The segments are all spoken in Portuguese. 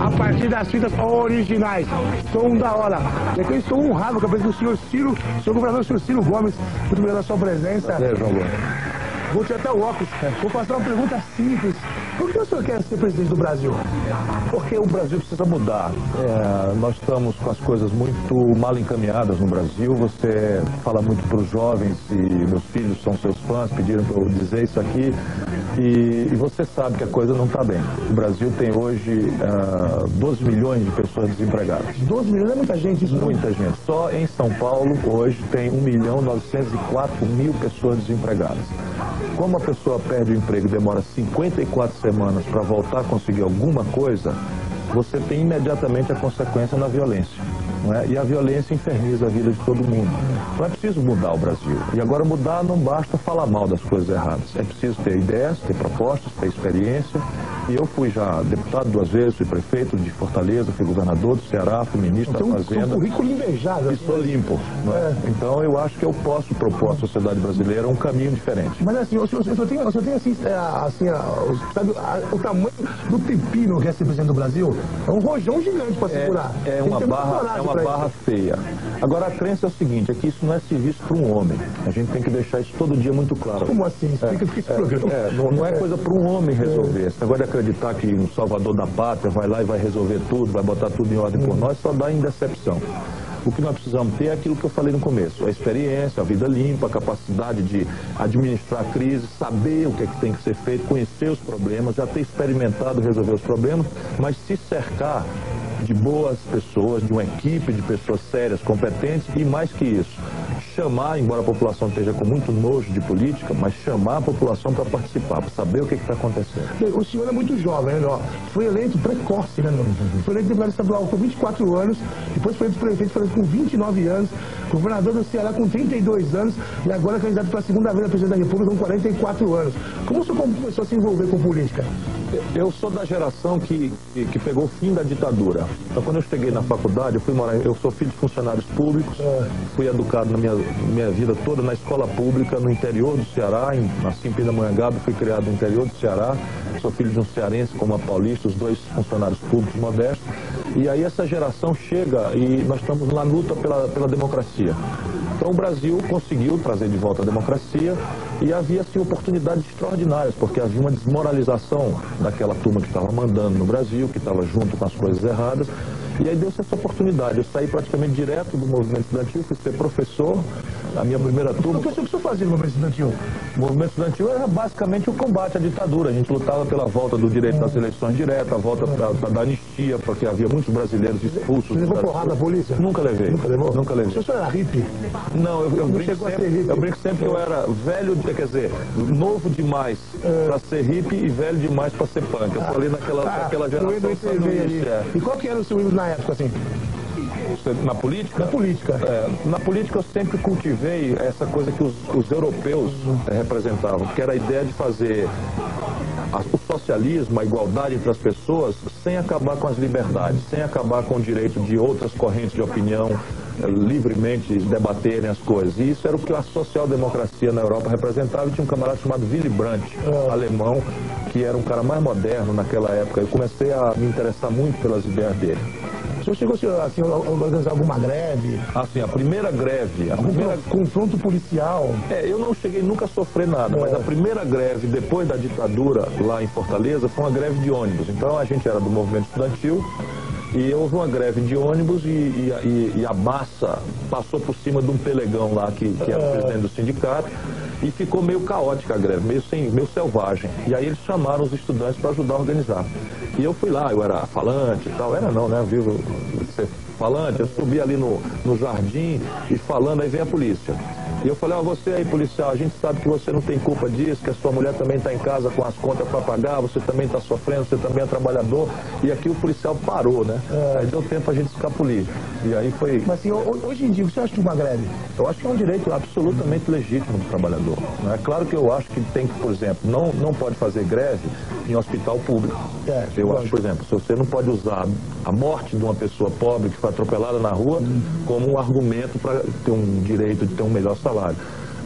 a partir das fitas originais. Som da hora. E aqui eu estou honrado com a presença do senhor Ciro, senhor governador, senhor Ciro Gomes. Muito obrigado pela sua presença. João Gomes. Vou tirar até o óculos. Vou fazer uma pergunta simples. Por que o senhor quer ser presidente do Brasil? Porque o Brasil precisa mudar. Nós estamos com as coisas muito mal encaminhadas no Brasil. Você fala muito para os jovens, e meus filhos são seus fãs, pediram para eu dizer isso aqui. E você sabe que a coisa não está bem. O Brasil tem hoje 12 milhões de pessoas desempregadas. 12 milhões é muita gente, isso? Muita gente. Só em São Paulo, hoje, tem 1.904.000 pessoas desempregadas. Como a pessoa perde o emprego e demora 54 semanas para voltar a conseguir alguma coisa, você tem imediatamente a consequência na violência. Não é? E a violência inferniza a vida de todo mundo. Então é preciso mudar o Brasil. E agora mudar não basta falar mal das coisas erradas. É preciso ter ideias, ter propostas, ter experiência. E eu fui já deputado 2 vezes, fui prefeito de Fortaleza, fui governador do Ceará, fui ministro da Fazenda. Um currículo invejável. E sou limpo. Não é? Então eu acho que eu posso propor à sociedade brasileira um caminho diferente. Mas assim, o senhor tem assim, sabe, o tamanho do pepino que é ser presidente do Brasil? É um rojão gigante para segurar. É uma barra feia. Agora a crença é o seguinte, é que isso não é serviço para um homem. A gente tem que deixar isso todo dia muito claro. Como assim? Explica esse programa. Não é coisa para um homem resolver. Esse negócio de acreditar que um salvador da pátria vai lá e vai resolver tudo, vai botar tudo em ordem por nós, só dá em decepção. O que nós precisamos ter é aquilo que eu falei no começo, a experiência, a vida limpa, a capacidade de administrar a crise, saber o que é que tem que ser feito, conhecer os problemas, já ter experimentado resolver os problemas, mas se cercar de boas pessoas, de uma equipe de pessoas sérias, competentes e mais que isso, chamar, embora a população esteja com muito nojo de política, mas chamar a população para participar, para saber o que está acontecendo. O senhor é muito jovem, né? Foi eleito precoce, né? Foi eleito deputado estadual com 24 anos, depois foi eleito prefeito com 29 anos, governador do Ceará com 32 anos e agora candidato para a segunda vez a presidente da República com 44 anos. Como o senhor começou a se envolver com política? Eu sou da geração que pegou o fim da ditadura. Então, quando eu cheguei na faculdade, eu sou filho de funcionários públicos, fui educado na minha vida toda na escola pública, no interior do Ceará, nasci em Pindamonhangaba, fui criado no interior do Ceará, sou filho de um cearense como a Paulista, os 2 funcionários públicos modestos. E aí essa geração chega e nós estamos na luta pela democracia. Então o Brasil conseguiu trazer de volta a democracia e havia assim, oportunidades extraordinárias, porque havia uma desmoralização daquela turma que estava mandando no Brasil, que estava junto com as coisas erradas. E aí deu-se essa oportunidade. Eu saí praticamente direto do movimento estudantil, fui ser professor, a minha primeira turma. O que o senhor fazia no movimento estudantil? O movimento estudantil era basicamente o combate à ditadura. A gente lutava pela volta do direito das eleições diretas, a volta da anistia, porque havia muitos brasileiros expulsos. Você levou porrada da polícia? Nunca levei. Nunca levou? Nunca levei. O senhor era hippie? Não, eu brinco sempre que eu era velho, quer dizer, novo demais para ser hippie e velho demais para ser punk. Eu falei naquela geração sanduíche. E qual que era o seu ídolo na época, assim? Na política? Na política. Na política eu sempre cultivei essa coisa que os europeus representavam, que era a ideia de fazer o socialismo, a igualdade entre as pessoas, sem acabar com as liberdades, sem acabar com o direito de outras correntes de opinião livremente debaterem as coisas. E isso era o que a social-democracia na Europa representava. E tinha um camarada chamado Willy Brandt, alemão, que era um cara mais moderno naquela época. Eu comecei a me interessar muito pelas ideias dele. O senhor chegou assim, a organizar alguma greve? Assim, a primeira greve... Confronto policial? Eu não cheguei nunca a sofrer nada, mas a primeira greve, depois da ditadura, lá em Fortaleza, foi uma greve de ônibus. Então a gente era do movimento estudantil e houve uma greve de ônibus e a massa passou por cima de um pelegão lá, que era o presidente do sindicato, e ficou meio caótica a greve, meio selvagem. E aí eles chamaram os estudantes para ajudar a organizar. E eu fui lá, eu era falante e tal, era não, né, vivo ser falante, eu subi ali no jardim e falando, aí vem a polícia. E eu falei, você aí, policial, a gente sabe que você não tem culpa disso, que a sua mulher também está em casa com as contas para pagar, você também está sofrendo, você também é trabalhador. E aqui o policial parou, né? Aí deu tempo a gente escapulir. E aí foi... Mas assim, hoje em dia, o que você acha de uma greve? Eu acho que é um direito absolutamente legítimo do trabalhador. É claro que eu acho que tem que, por exemplo, não pode fazer greve em hospital público. Eu acho, por exemplo, se você não pode usar a morte de uma pessoa pobre que foi atropelada na rua como um argumento para ter um direito de ter um melhor salário.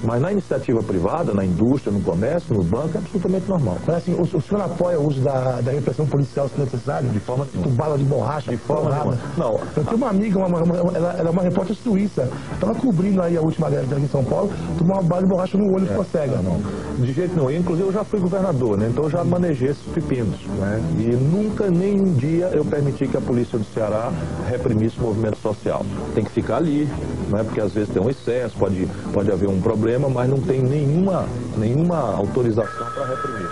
Mas na iniciativa privada, na indústria, no comércio, no banco, é absolutamente normal. Mas assim, o senhor apoia o uso da repressão policial se necessário? De forma nenhuma. Bala de borracha? De forma nenhuma. Não. Eu tenho uma amiga, ela é uma repórter suíça, estava cobrindo aí a última greve aqui em São Paulo, tomou uma bala de borracha no olho e ficou cega. Não. De jeito nenhum. Inclusive eu já fui governador, né? Então eu já manejei esses pepinos, né? E nunca, nem um dia, eu permiti que a polícia do Ceará reprimisse o movimento social. Tem que ficar ali, né? Porque às vezes tem um excesso, pode haver um problema, mas não tem nenhuma autorização para reprimir.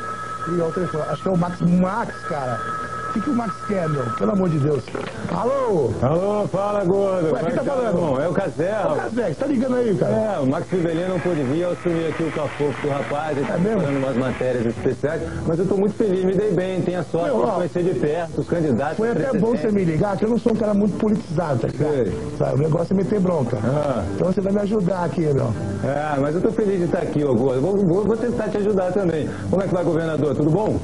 E o telefone, acho que é o Max, cara. O que o Max quer, meu? Pelo amor de Deus. Alô? Alô, fala, gordo. Ué, quem tá falando? É o Cazé. É o Cazé, você tá ligando aí, cara? É, o Max Fivelino não pôde vir, eu assumi aqui o cafofo do rapaz, ele tá mesmo? fazendo umas matérias especiais, mas eu tô muito feliz, me dei bem, tenho a sorte de conhecer de perto os candidatos. Foi até bom você me ligar, que eu não sou um cara muito politizado, tá ligado? Sabe, o negócio é meter bronca. Então você vai me ajudar aqui, meu. É, mas eu tô feliz de estar aqui, ô gordo. Vou tentar te ajudar também. Como é que vai, governador? Tudo bom?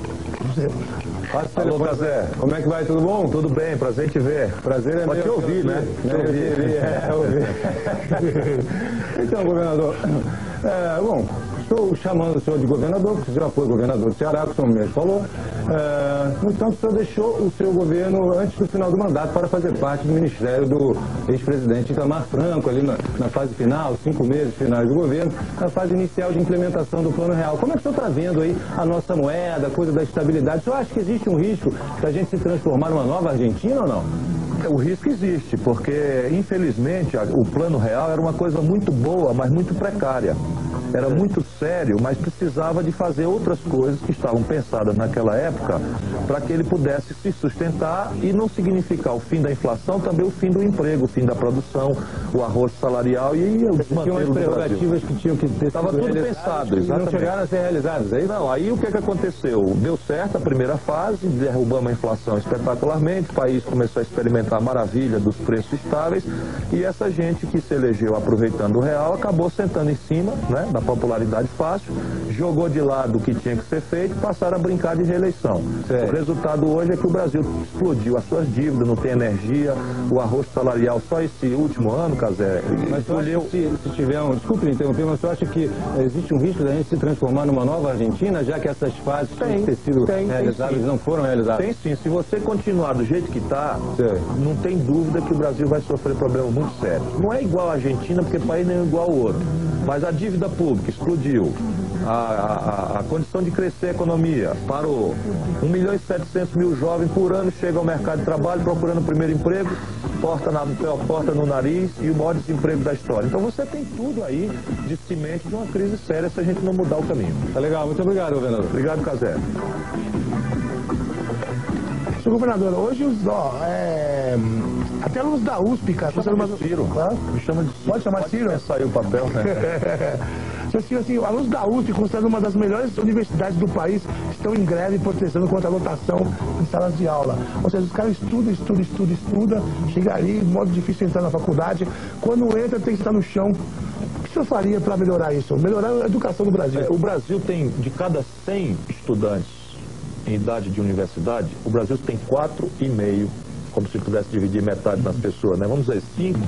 Alô, Cazé. Como é que vai? Tudo bom? Tudo bem, prazer em te ver. Prazer é meu. Pode te ouvir, né? Te ouvir. Então, governador, bom, estou chamando o senhor de governador, porque o senhor já foi governador do Ceará, que o senhor mesmo falou. No entanto, o senhor deixou o seu governo antes do final do mandato para fazer parte do ministério do ex-presidente Itamar Franco, ali na fase final, 5 meses finais do governo, na fase inicial de implementação do Plano Real. Como é que o senhor está vendo aí a nossa moeda, a coisa da estabilidade? O senhor acha que existe um risco da gente se transformar numa nova Argentina ou não? O risco existe, porque, infelizmente, o Plano Real era uma coisa muito boa, mas muito precária. Era muito sério, mas precisava de fazer outras coisas que estavam pensadas naquela época para que ele pudesse se sustentar e não significar o fim da inflação, também o fim do emprego, o fim da produção, o arrocho salarial e o desmantelo do Brasil. Que tinham que ter Estava tudo pensado, exatamente. Não chegaram a ser realizadas, aí não. Aí o que aconteceu? Deu certo a primeira fase, derrubamos a inflação espetacularmente, o país começou a experimentar a maravilha dos preços estáveis e essa gente que se elegeu aproveitando o real acabou sentando em cima, né, da popularidade fácil, jogou de lado o que tinha que ser feito e passaram a brincar de reeleição. O resultado hoje é que o Brasil explodiu as suas dívidas, não tem energia, o arrocho salarial só esse último ano, Cazé, mas se tiver desculpe interromper, mas você acha que existe um risco da gente se transformar numa nova Argentina, já que essas fases que têm ter sido realizadas não foram realizadas? Tem sim, se você continuar do jeito que está, não tem dúvida que o Brasil vai sofrer problemas muito sérios. Não é igual a Argentina, porque o país não é igual ao outro, mas a dívida pública explodiu, a condição de crescer a economia parou, 1.700.000 jovens por ano chegam ao mercado de trabalho procurando o primeiro emprego, porta no nariz e o maior desemprego da história. Então você tem tudo aí de semente de uma crise séria se a gente não mudar o caminho. Tá legal, muito obrigado, governador. Obrigado, Cazé. Senhor governador, hoje até alunos da USP, cara. Ciro. Me chama de Ciro. Pode chamar de Ciro? Saiu o papel, né? Assim, alunos da USP, considerado uma das melhores universidades do país, estão em greve protestando contra a lotação em salas de aula. Ou seja, os caras estudam, chega ali, modo difícil entrar na faculdade. Quando entra, tem que estar no chão. O que o senhor faria para melhorar isso? Melhorar a educação no Brasil? O Brasil tem, de cada 100 estudantes em idade de universidade, o Brasil tem 4,5, como se pudesse dividir metade nas pessoas, né? Vamos dizer, 5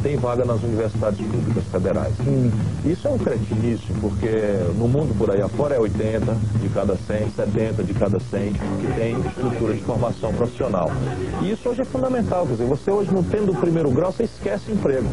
tem vaga nas universidades públicas federais. Isso é um cretinice, porque no mundo por aí afora é 80 de cada 100, 70 de cada 100 que tem estrutura de formação profissional. E isso hoje é fundamental, quer dizer, você hoje não tendo o primeiro grau, você esquece emprego.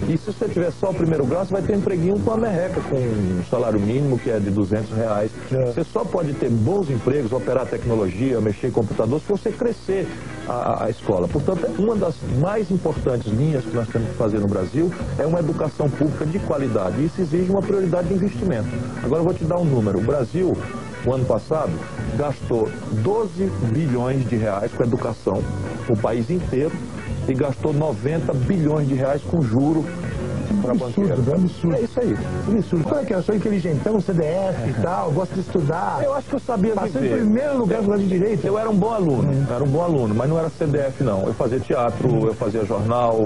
E se você tiver só o primeiro grau, você vai ter um empreguinho com a merreca, com um salário mínimo que é de R$200. Você só pode ter bons empregos, operar tecnologia, mexer em computador, se você crescer a escola. Portanto, uma das mais importantes linhas que nós temos que fazer no Brasil é uma educação pública de qualidade. Isso exige uma prioridade de investimento. Agora eu vou te dar um número. O Brasil, o ano passado, gastou 12 bilhões de reais com educação, o país inteiro, e gastou 90 bilhões de reais com juro para banqueiro. Absurdo. É isso aí. Absurdo. Qual é que é? Eu sou inteligentão, CDF e tal, gosto de estudar. Eu acho que eu sabia viver. Passei em primeiro lugar no de direito. Eu era um bom aluno, mas não era CDF não. Eu fazia teatro, eu fazia jornal,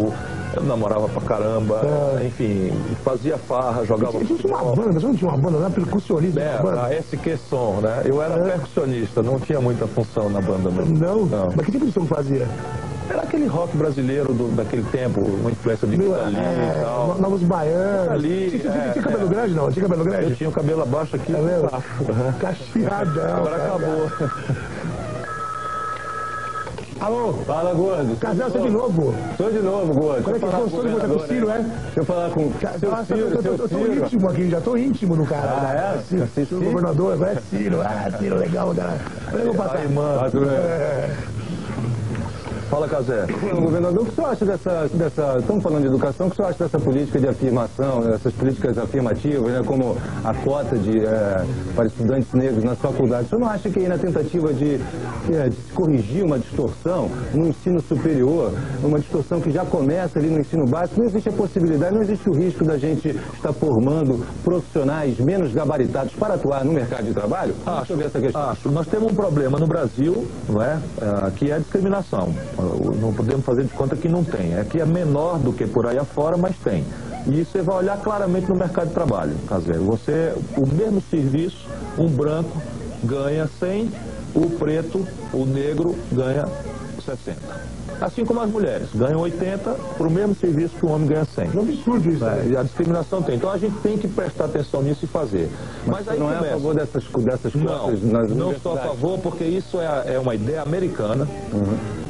eu namorava pra caramba, enfim, fazia farra, jogava futebol. Tinha uma banda, você não tinha uma banda, não era percussionista? A SQ Som, né? Eu era percussionista, não tinha muita função na banda mesmo. Não? Mas que tipo de som fazia? Era aquele rock brasileiro daquele tempo, uma influência de Rita Lee e tal. Novos Baianos. Ali, tinha cabelo grande, não? Tinha cabelo grande? Eu tinha o cabelo abaixo aqui. Cacheadão. Agora acabou. Alô? Fala, Gordo. Casal, você de novo? Sou de novo, Gordo. Como é que gostou de você com o Ciro, é? Deixa eu falar com o Eu tô íntimo aqui, já tô íntimo do cara. Ah, é? Ciro, governador, agora é Ciro. Ciro, legal, cara. Eu vou passar. Aí, mano. Fala, Cazé. Governador, o que o senhor acha dessa... Estamos falando de educação, o que o senhor acha dessa política de afirmação, dessas políticas afirmativas, né, como a cota para estudantes negros nas faculdades? O senhor não acha que aí na tentativa de corrigir uma distorção no ensino superior, uma distorção que já começa ali no ensino básico, não existe a possibilidade, não existe o risco da gente estar formando profissionais menos gabaritados para atuar no mercado de trabalho? Acho. Nós temos um problema no Brasil, não é? Que é a discriminação. Não podemos fazer de conta que não tem. É que é menor do que por aí afora, mas tem. E isso você vai olhar claramente no mercado de trabalho, Cazé. O mesmo serviço, um branco ganha 100, o preto, o negro ganha 60. Assim como as mulheres ganham 80 por o mesmo serviço que o homem ganha 100. É um absurdo isso. E a discriminação tem. Então a gente tem que prestar atenção nisso e fazer. Mas aí não é a favor dessas cotas? Não sou a favor, porque isso é uma ideia americana,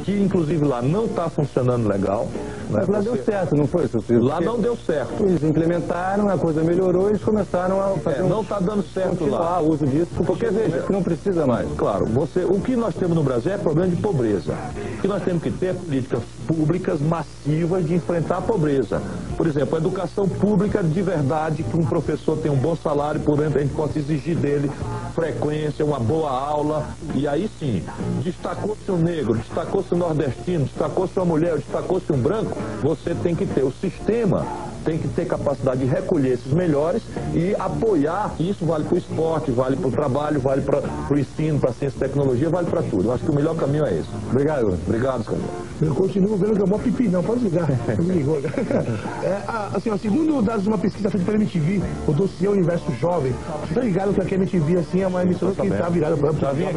que inclusive lá não está funcionando legal. Mas lá deu certo, não foi, seu filho? Lá não deu certo. Eles implementaram, a coisa melhorou, eles começaram a fazer não está dando certo lá. O uso disso, porque veja, que não precisa mais. Claro, o que nós temos no Brasil é problema de pobreza. O que nós temos que ter é políticas públicas massivas de enfrentar a pobreza. Por exemplo, a educação pública de verdade, que um professor tem um bom salário, por dentro a gente possa exigir dele frequência, uma boa aula, e aí sim, destacou-se um negro, destacou-se um nordestino, destacou-se uma mulher, destacou-se um branco, você tem que ter o sistema, tem que ter capacidade de recolher esses melhores e apoiar. Isso vale para o esporte, vale para o trabalho, vale para o ensino, para a ciência e tecnologia, vale para tudo. Eu acho que o melhor caminho é esse. Obrigado. Obrigado, Sandro. Eu continuo vendo que é o maior pipi, não, pode ligar. Me ligou. Assim, segundo dados de uma pesquisa feita pela MTV, o dossiê Universo Jovem, você tá ligado que aqui a MTV assim, é uma emissora que está virada para o jovem.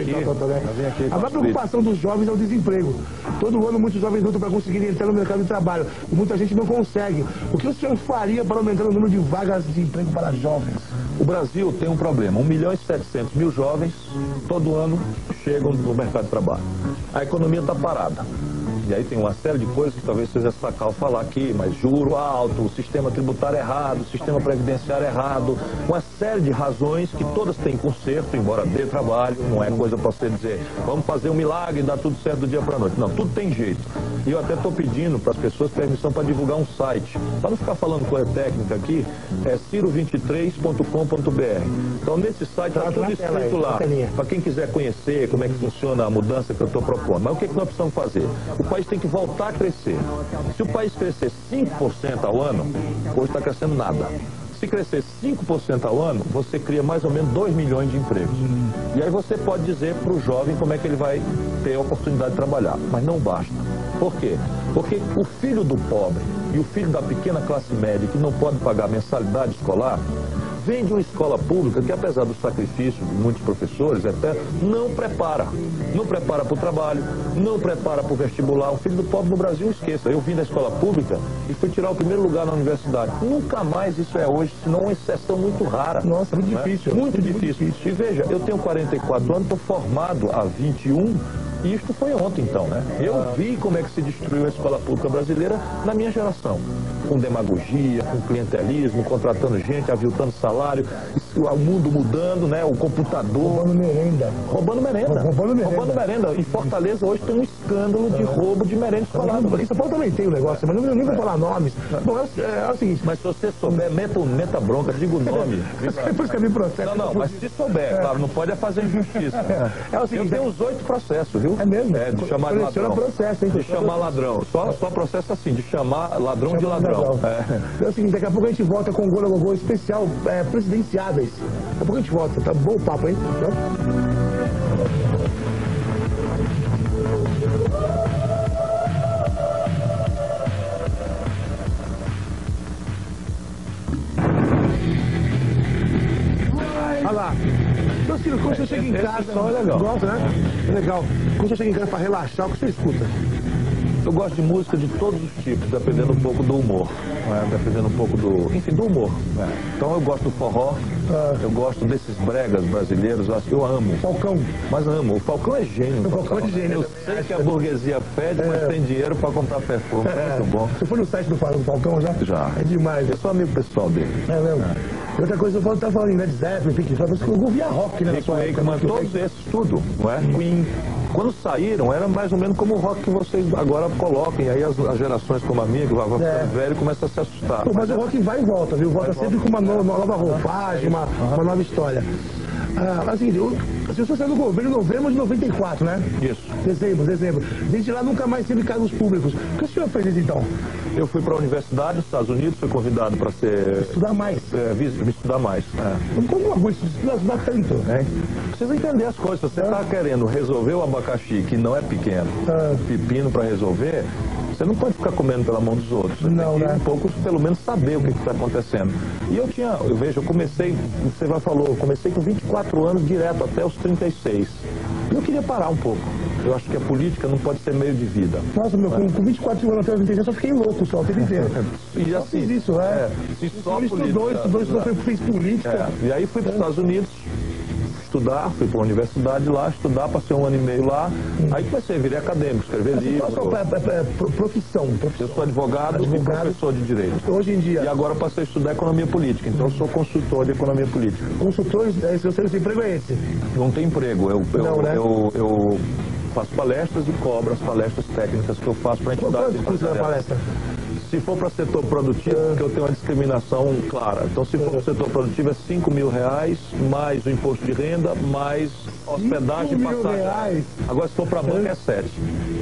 A maior preocupação dos jovens é o desemprego. Todo ano muitos jovens lutam para conseguir entrar no mercado de trabalho. E muita gente não consegue. O que o senhor faria para aumentar o número de vagas de emprego para jovens? O Brasil tem um problema. 1.700.000 jovens todo ano chegam no mercado de trabalho. A economia está parada. E aí tem uma série de coisas que talvez seja sacal falar aqui, mas juro alto, o sistema tributário errado, o sistema previdenciário errado, uma série de razões que todas têm conserto, embora dê trabalho, não é coisa para você dizer, vamos fazer um milagre e dar tudo certo do dia para a noite. Não, tudo tem jeito. E eu até estou pedindo para as pessoas permissão para divulgar um site. Para não ficar falando coisa técnica aqui, é ciro23.com.br. Então nesse site está tudo escrito lá, para quem quiser conhecer como é que funciona a mudança que eu estou propondo. Mas o que nós precisamos fazer? O país tem que voltar a crescer. Se o país crescer 5% ao ano, hoje está crescendo nada. Se crescer 5% ao ano, você cria mais ou menos 2 milhões de empregos. E aí você pode dizer para o jovem como é que ele vai ter a oportunidade de trabalhar. Mas não basta. Por quê? Porque o filho do pobre e o filho da pequena classe média que não pode pagar mensalidade escolar, vem de uma escola pública que, apesar do sacrifício de muitos professores, até não prepara. Não prepara para o trabalho, não prepara para o vestibular. O filho do pobre no Brasil, esqueça. Eu vim da escola pública e fui tirar o primeiro lugar na universidade. Nunca mais isso é hoje, senão uma exceção muito rara. Nossa, muito difícil. Muito difícil. E veja, eu tenho 44 anos, estou formado há 21. E isto foi ontem, então, né? Eu vi como é que se destruiu a escola pública brasileira na minha geração. Com demagogia, com clientelismo, contratando gente, aviltando salário, o mundo mudando, né? O computador. Roubando merenda. Roubando merenda. Roubando merenda. Em Fortaleza hoje tem um escândalo de roubo de merenda escolar. Aqui em São Paulo também tem o negócio, mas eu nem vou falar nomes. Bom, é o seguinte. Mas se você souber, meta bronca, diga o nome. Depois que eu vi processo. Não, mas se souber, claro, não pode fazer injustiça. É o seguinte. Eu tenho uns 8 processos, viu? É mesmo? É, de chamar de ladrão. Processo, hein? De chamar ladrão. Só processo assim, de chamar ladrão de ladrão. É o seguinte, daqui a pouco a gente volta com o Gol especial presidenciáveis. Daqui a pouco a gente volta, tá bom o papo, hein? Olha lá. Então, Ciro, quando você chega em casa... É legal. Gosta, né? É legal. Quando você chega em casa pra relaxar, o que você escuta? Eu gosto de música de todos os tipos, dependendo um pouco do humor, né? Dependendo um pouco do humor. Né? Então eu gosto do forró, eu gosto desses bregas brasileiros, eu amo. Falcão. Mas amo. O Falcão é gênio. O Falcão é gênio. Eu sei que a burguesia fede, mas tem dinheiro para comprar perfume. É muito bom. Você foi no site do Falcão já? Já. É demais. Eu sou amigo pessoal dele. É mesmo? E outra coisa, eu tá falando, né, de Zeppelin, Pink Floyd, você ouvia rock, né? Rick Wakeman, todos esses, tudo, não é? Queen. Quando saíram, era mais ou menos como o rock que vocês agora coloquem. Aí as gerações como a minha, que vai ficando velho, começam a se assustar. Pô, mas o rock vai e volta, viu? Volta sempre com uma nova roupagem, uma nova história. Assim, as pessoas saíram do governo em novembro de 94, né? Isso. Dezembro. Desde lá nunca mais teve cargos públicos. O que o senhor fez então? Eu fui para a universidade nos Estados Unidos, fui convidado para ser... Estudar mais. Estudar mais. Como uma coisa, estudar tanto? Precisa entender as coisas. Se você está querendo resolver o abacaxi, que não é pequeno, pepino para resolver, você não pode ficar comendo pela mão dos outros. Você não, tem que né? um pouco, pelo menos, saber o que está acontecendo. E eu comecei, você já falou, eu comecei com 24 anos direto até os 36. E eu queria parar um pouco. Eu acho que a política não pode ser meio de vida. Nossa, meu, com 24 anos até os 36 eu só fiquei louco só o tempo inteiro. E só assim, fiz isso, se só estudou, fez política. E aí fui para os Estados Unidos estudar, fui para a universidade lá, estudar, passei 1 ano e meio lá. Aí comecei a virar acadêmico, escrever livros. Qual profissão? Eu sou advogado e professor de direito. Hoje em dia. E agora passei a estudar economia política, então eu sou consultor de economia política. Consultor, seu emprego é esse? Não tem emprego, eu faço palestras e cobro as palestras técnicas que eu faço para entidades. Quanto custa a palestra? Se for para setor produtivo, porque eu tenho uma discriminação clara. Então, se for para o setor produtivo, é R$5.000, mais o imposto de renda, mais hospedagem e passagem. Agora, se for para banco, é 7.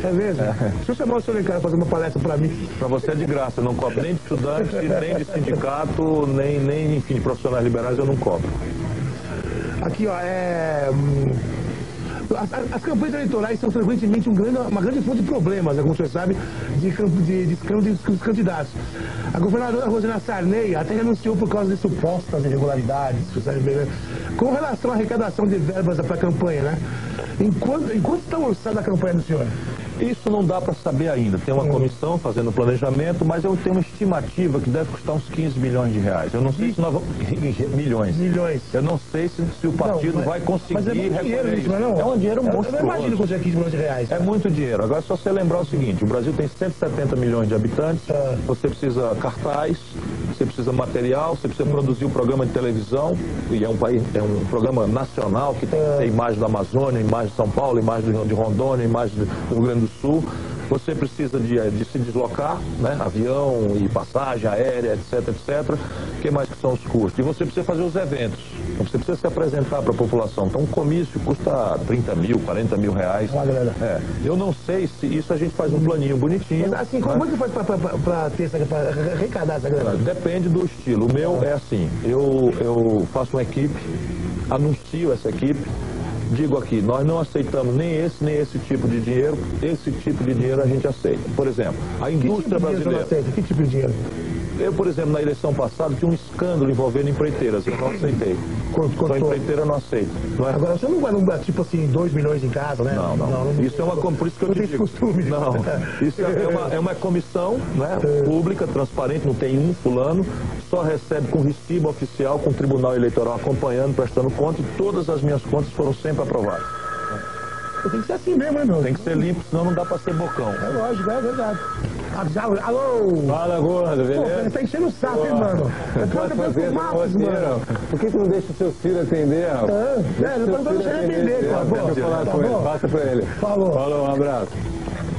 É mesmo? Deixa eu chamar o senhor em casa para fazer uma palestra para mim. Para você é de graça, eu não cobro nem de estudante, nem de sindicato, nem enfim, de profissionais liberais, eu não cobro. Aqui, ó, As campanhas eleitorais são frequentemente uma grande fonte de problemas, né, como você sabe, de escândalo dos candidatos. A governadora Rosana Sarney até renunciou por causa de supostas irregularidades, você sabe bem, né? Com relação à arrecadação de verbas para a campanha, né? Enquanto está orçada a campanha do senhor? Isso não dá para saber ainda. Tem uma comissão fazendo planejamento, mas eu tenho uma estimativa que deve custar uns R$15 milhões. Eu não sei se nós vamos... Milhões. Eu não sei se o partido vai conseguir recolher isso. É um dinheiro monstruoso. Eu não imagino quanto é R$15 milhões. É muito dinheiro. Agora, só você lembrar o seguinte, o Brasil tem 170 milhões de habitantes, você precisa cartaz, você precisa material, você precisa produzir um programa de televisão, e é um programa nacional que tem que ter imagem da Amazônia, imagem de São Paulo, imagem de Rondônia, imagem do Rio Grande do Sul. Você precisa de se deslocar, né? Avião e passagem aérea, etc, etc. O que mais que são os custos? E você precisa fazer os eventos. Então você precisa se apresentar para a população. Então um comício custa 30 mil, 40 mil reais. Eu não sei se isso a gente faz um planinho bonitinho. Mas assim, como é que faz para arrecadar essa grana? Depende do estilo. O meu é assim, eu faço uma equipe, anuncio essa equipe, digo aqui, nós não aceitamos nem esse tipo de dinheiro, esse tipo de dinheiro a gente aceita. Por exemplo, a indústria brasileira. Que tipo de dinheiro? Eu, por exemplo, na eleição passada tinha um escândalo envolvendo empreiteiras, eu não aceitei. Então a empreiteira eu não aceito. Não é? Agora você não vai, tipo assim, 2 milhões em casa, né? Não. Isso é por isso que eu te digo. Costume. Não, isso é uma comissão, né, pública, transparente, não tem um fulano, só recebe com recibo oficial, com o Tribunal Eleitoral acompanhando, prestando conta, e todas as minhas contas foram sempre aprovadas. Tem que ser assim mesmo, né, meu? Tem que ser limpo, senão não dá pra ser bocão. É lógico, é verdade. Alô! Fala, gordo, beleza? Pô, você tá enchendo o saco, hein, mano? Pode fazer mano. Por que não deixa o seu filho atender, rapaz? Depois eu deixa ele atender, cara. Deixa eu falar com ele, passa pra ele. Falou, um abraço.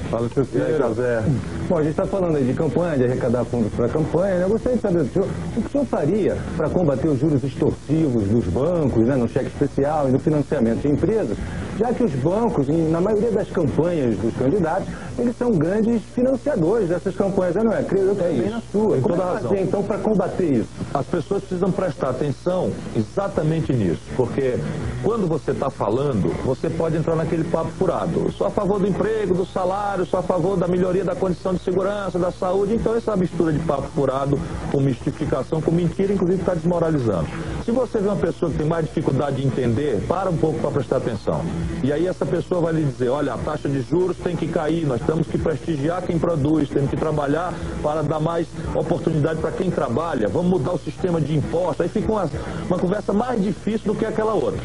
Fala, seu filho. José. Bom, a gente está falando aí de campanha, de arrecadar fundos para a campanha, né? Eu gostaria de saber do senhor, o que o senhor faria para combater os juros extorsivos dos bancos, né, no cheque especial e no financiamento de empresas, já que os bancos, na maioria das campanhas dos candidatos, eles são grandes financiadores dessas campanhas, não é? Creio eu também na sua. Tem Como toda a fazer, razão. então, para combater isso? As pessoas precisam prestar atenção exatamente nisso, porque quando você está falando, você pode entrar naquele papo furado. Eu sou a favor do emprego, do salário, sou a favor da melhoria da condição de segurança, da saúde. Então essa mistura de papo furado com mistificação, com mentira, inclusive está desmoralizando. Se você vê uma pessoa que tem mais dificuldade de entender, para um pouco para prestar atenção. E aí essa pessoa vai lhe dizer, olha, a taxa de juros tem que cair, nós temos que prestigiar quem produz, temos que trabalhar para dar mais oportunidade para quem trabalha, vamos mudar o sistema de impostos. Aí fica uma conversa mais difícil do que aquela outra.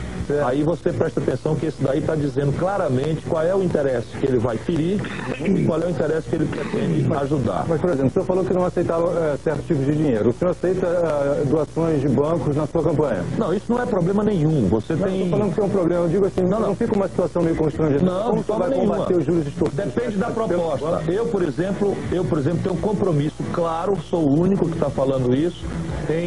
Aí você presta atenção que esse daí está dizendo claramente qual é o interesse que ele vai ferir e qual é o interesse que ele pretende ajudar. Mas, por exemplo, o senhor falou que não aceitava certos tipos de dinheiro. O senhor aceita doações de bancos na sua campanha? Não, isso não é problema nenhum. Você não, tem... Estou falando que é um problema. Eu digo assim, não fica uma situação meio constrangedora. Não, como você vai combater os juros extorsivos? Depende da proposta. Eu, por exemplo, tenho um compromisso claro, sou o único que está falando isso,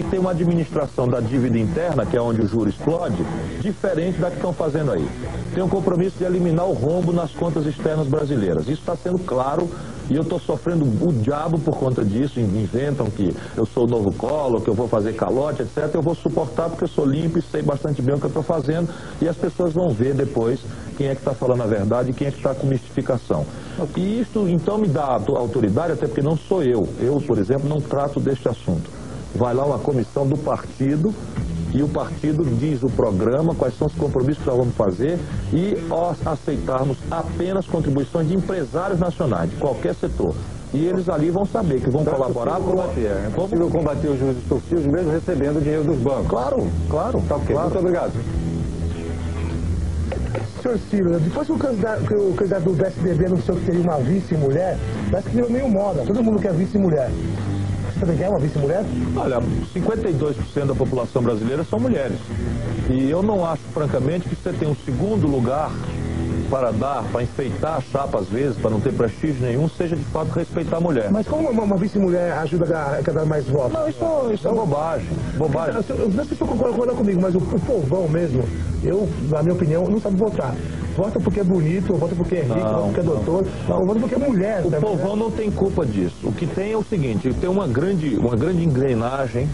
tem uma administração da dívida interna, que é onde o juro explode, diferente da que estão fazendo aí. Tem um compromisso de eliminar o rombo nas contas externas brasileiras. Isso está sendo claro e eu estou sofrendo o diabo por conta disso. Inventam que eu sou o novo Collor, que eu vou fazer calote, etc. Eu vou suportar porque eu sou limpo e sei bastante bem o que eu estou fazendo e as pessoas vão ver depois quem é que está falando a verdade e quem é que está com mistificação. E isso, então, me dá autoridade, até porque não sou eu. Eu, por exemplo, não trato deste assunto. Vai lá uma comissão do partido e o partido diz o programa, quais são os compromissos que nós vamos fazer e aceitarmos apenas contribuições de empresários nacionais, de qualquer setor. E eles ali vão saber que vão colaborar com... É possível combater os juros extorsivos mesmo recebendo dinheiro dos bancos. Claro, claro. Tá ok, claro. muito obrigado. Senhor Silvio, depois que o candidato do PSDB anunciou que teria uma vice-mulher, parece que virou meio moda, todo mundo quer vice-mulher. Você também quer uma vice-mulher? Olha, 52% da população brasileira são mulheres. E eu não acho, francamente, que você tem um segundo lugar para dar, para enfeitar a chapa às vezes, para não ter prestígio nenhum, seja de fato respeitar a mulher. Mas como uma vice-mulher ajuda a dar mais votos? Não, isso é bobagem. Bobagem. Não sei se você concorda comigo, mas o povão mesmo, na minha opinião, não sabe votar. Vota porque é bonito, vota porque é rico, vota porque é doutor, vota porque é mulher. O povão não tem culpa disso. O que tem é o seguinte, tem uma grande engrenagem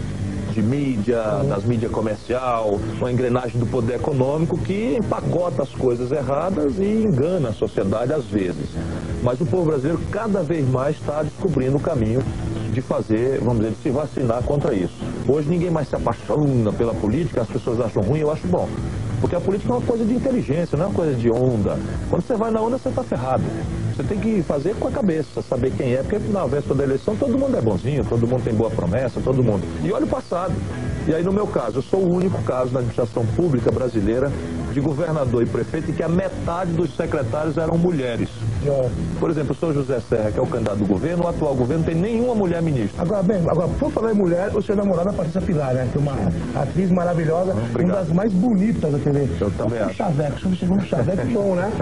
de mídia, das mídias comercial, uma engrenagem do poder econômico que empacota as coisas erradas e engana a sociedade às vezes. Mas o povo brasileiro cada vez mais está descobrindo o caminho de fazer, vamos dizer, de se vacinar contra isso. Hoje ninguém mais se apaixona pela política, as pessoas acham ruim, eu acho bom. Porque a política é uma coisa de inteligência, não é uma coisa de onda. Quando você vai na onda, você está ferrado. Você tem que fazer com a cabeça, saber quem é, porque na véspera da eleição todo mundo é bonzinho, todo mundo tem boa promessa, todo mundo. E olha o passado. E aí no meu caso, eu sou o único caso na administração pública brasileira de governador e prefeito em que a metade dos secretários eram mulheres. Por exemplo, o senhor José Serra, que é o candidato do governo, o atual governo não tem nenhuma mulher ministra. Agora, por falar em mulher, o senhor namorado é a Patrícia Pilar, né? Que é uma atriz maravilhosa, uma das mais bonitas da TV. Eu também acho. Chaveco, o senhor chegou no chaveco bom, né?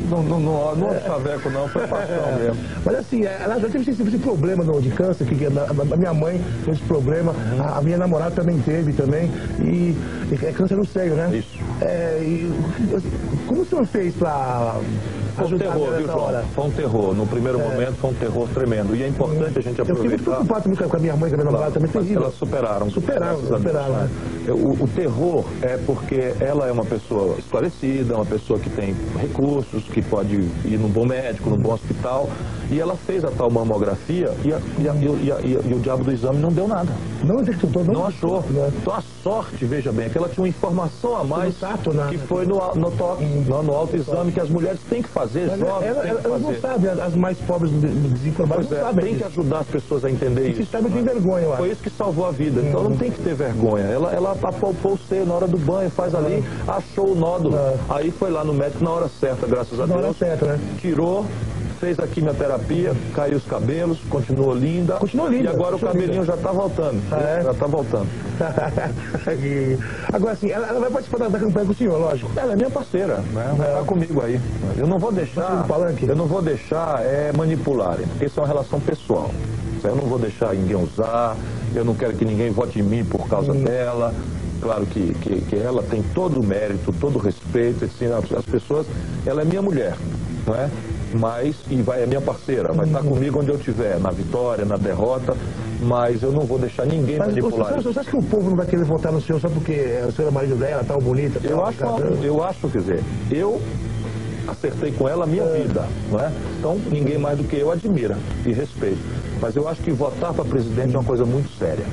Não é chaveco não, foi paixão mesmo. Mas assim, ela já teve esse problema de câncer, que a minha mãe teve esse problema, a minha namorada também teve e é câncer no seio, né? Isso. Como o senhor fez para Foi um terror, viu, João? Foi um terror. No primeiro momento foi um terror tremendo. E é importante a gente aproveitar. Eu fiquei preocupado também com a minha mãe, com a minha namorada também, terrível. Elas superaram. Né? O terror é porque ela é uma pessoa esclarecida, uma pessoa que tem recursos, que pode ir num bom médico, num bom hospital. E ela fez a tal mamografia e o diabo do exame não deu nada. Não achou. Então a sorte, veja bem, é que ela tinha uma informação a mais que foi no toque, no autoexame, que as mulheres têm que fazer, jovens têm que fazer. Elas não sabem, as mais pobres desinformadas não sabem. Tem que ajudar as pessoas a entender isso. O sistema tem vergonha, eu acho. Foi isso que salvou a vida. Então não tem que ter vergonha. Ela apalpou o seio na hora do banho, faz ali, achou o nódulo. Aí foi lá no médico na hora certa, graças a Deus. Na hora certa, né? Tirou. Fez a quimioterapia, caiu os cabelos, continuou linda. E agora o cabelinho já está voltando. Já está voltando. Agora sim, ela vai participar da campanha com o senhor, lógico. Ela é minha parceira, né? Vai estar comigo aí. Eu não vou deixar manipularem, porque isso é uma relação pessoal. Eu não vou deixar ninguém usar, eu não quero que ninguém vote em mim por causa dela. Claro que ela tem todo o mérito, todo o respeito, assim, as pessoas, ela é minha mulher, não é? É minha parceira, vai estar comigo onde eu estiver, na vitória, na derrota, mas eu não vou deixar ninguém manipular. Você acha que o povo não vai querer votar no senhor só porque o senhor é marido dela, tão bonita? Eu acho, quer dizer, eu acertei com ela a minha vida, não é? Então ninguém mais do que eu admira e respeito. Mas eu acho que votar para presidente é uma coisa muito séria.